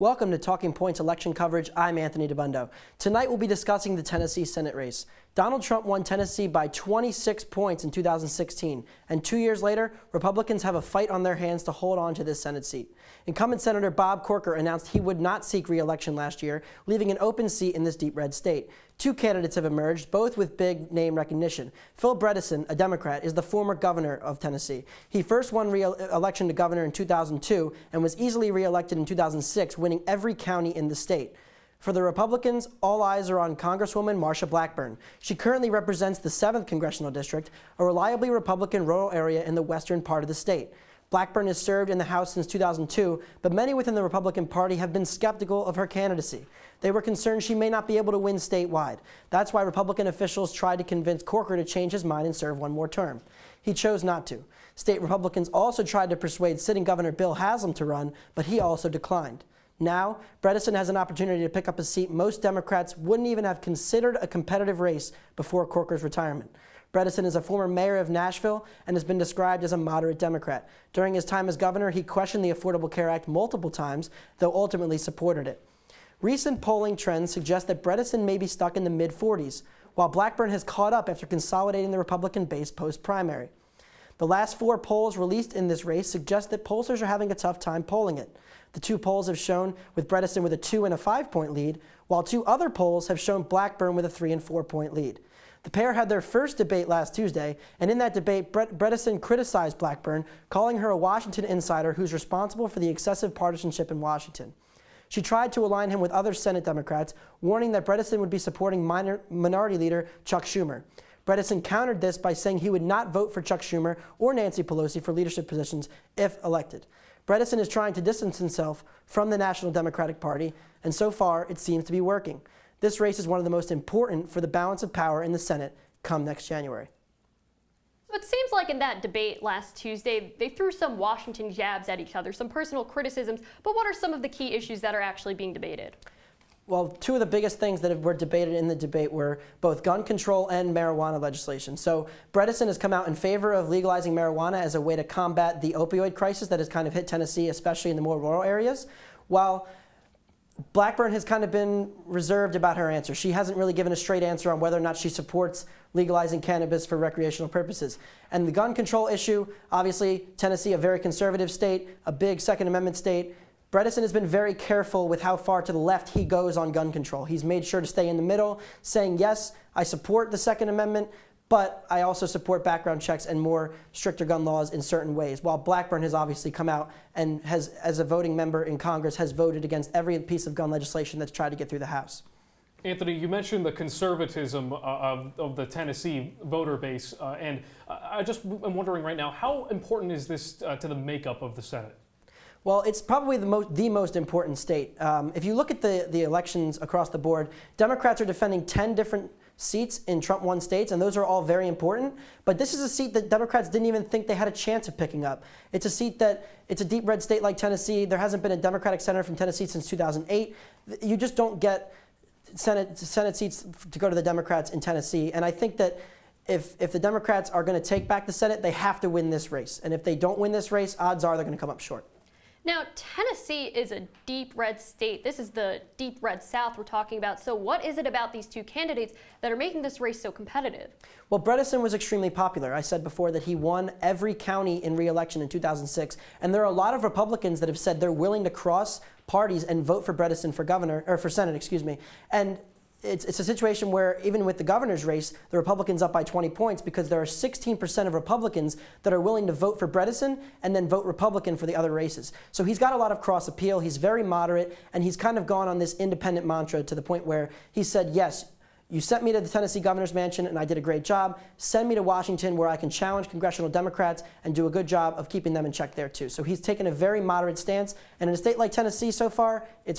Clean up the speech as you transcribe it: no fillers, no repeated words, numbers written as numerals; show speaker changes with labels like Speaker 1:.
Speaker 1: Welcome to Talking Points election coverage. I'm Anthony Dabbundo. Tonight we'll be discussing the Tennessee Senate race. Donald Trump won Tennessee by 26 points in 2016, and 2 years later, Republicans have a fight on their hands to hold on to this Senate seat. Incumbent Senator Bob Corker announced he would not seek re-election last year, leaving an open seat in this deep red state. Two candidates have emerged, both with big name recognition. Phil Bredesen, a Democrat, is the former governor of Tennessee. He first won re-election to governor in 2002 and was easily re-elected in 2006, winning every county in the state. For the Republicans, all eyes are on Congresswoman Marsha Blackburn. She currently represents the 7th Congressional District, a reliably Republican rural area in the western part of the state. Blackburn has served in the House since 2002, but many within the Republican Party have been skeptical of her candidacy. They were concerned she may not be able to win statewide. That's why Republican officials tried to convince Corker to change his mind and serve one more term. He chose not to. State Republicans also tried to persuade sitting Governor Bill Haslam to run, but he also declined. Now, Bredesen has an opportunity to pick up a seat most Democrats wouldn't even have considered a competitive race before Corker's retirement. Bredesen is a former mayor of Nashville and has been described as a moderate Democrat. During his time as governor, he questioned the Affordable Care Act multiple times, though ultimately supported it. Recent polling trends suggest that Bredesen may be stuck in the mid-40s, while Blackburn has caught up after consolidating the Republican base post-primary. The last 4 polls released in this race suggest that pollsters are having a tough time polling it. The 2 polls have shown with Bredesen with a 2- and 5-point lead, while 2 other polls have shown Blackburn with a 3- and 4-point lead. The pair had their first debate last Tuesday, and in that debate, Bredesen criticized Blackburn, calling her a Washington insider who's responsible for the excessive partisanship in Washington. She tried to align him with other Senate Democrats, warning that Bredesen would be supporting Minority Leader Chuck Schumer. Bredesen countered this by saying he would not vote for Chuck Schumer or Nancy Pelosi for leadership positions if elected. Bredesen is trying to distance himself from the National Democratic Party, and so far it seems to be working. This race is one of the most important for the balance of power in the Senate come next January.
Speaker 2: So it seems like in that debate last Tuesday, they threw some Washington jabs at each other, some personal criticisms, but what are some of the key issues that are actually being debated?
Speaker 1: Well, 2 of the biggest things that were debated in the debate were both gun control and marijuana legislation. So Bredesen has come out in favor of legalizing marijuana as a way to combat the opioid crisis that has kind of hit Tennessee, especially in the more rural areas, while Blackburn has kind of been reserved about her answer. She hasn't really given a straight answer on whether or not she supports legalizing cannabis for recreational purposes. And the gun control issue, obviously Tennessee, a very conservative state, a big Second Amendment state. Bredesen has been very careful with how far to the left he goes on gun control. He's made sure to stay in the middle, saying, yes, I support the Second Amendment, but I also support background checks and more stricter gun laws in certain ways, while Blackburn has obviously come out and has, as a voting member in Congress, has voted against every piece of gun legislation that's tried to get through the House.
Speaker 3: Anthony, you mentioned the conservatism of the Tennessee voter base, and I just am wondering right now, how important is this to the makeup of the Senate?
Speaker 1: Well, it's probably the most important state. If you look at the elections across the board, Democrats are defending 10 different seats in Trump-won states, and those are all very important. But this is a seat that Democrats didn't even think they had a chance of picking up. It's a seat it's a deep red state like Tennessee. There hasn't been a Democratic senator from Tennessee since 2008. You just don't get Senate seats to go to the Democrats in Tennessee. And I think that if the Democrats are going to take back the Senate, they have to win this race. And if they don't win this race, odds are they're going to come up short.
Speaker 2: Now, Tennessee is a deep red state. This is the deep red South we're talking about. So what is it about these 2 candidates that are making this race so competitive?
Speaker 1: Well, Bredesen was extremely popular. I said before that he won every county in re-election in 2006. And there are a lot of Republicans that have said they're willing to cross parties and vote for Bredesen for governor, or for Senate, excuse me. And it's a situation where even with the governor's race, the Republicans up by 20 points because there are 16% of Republicans that are willing to vote for Bredesen and then vote Republican for the other races. So he's got a lot of cross appeal. He's very moderate, and he's kind of gone on this independent mantra to the point where he said, yes, you sent me to the Tennessee governor's mansion and I did a great job. Send me to Washington where I can challenge congressional Democrats and do a good job of keeping them in check there too. So he's taken a very moderate stance, and in a state like Tennessee so far, it's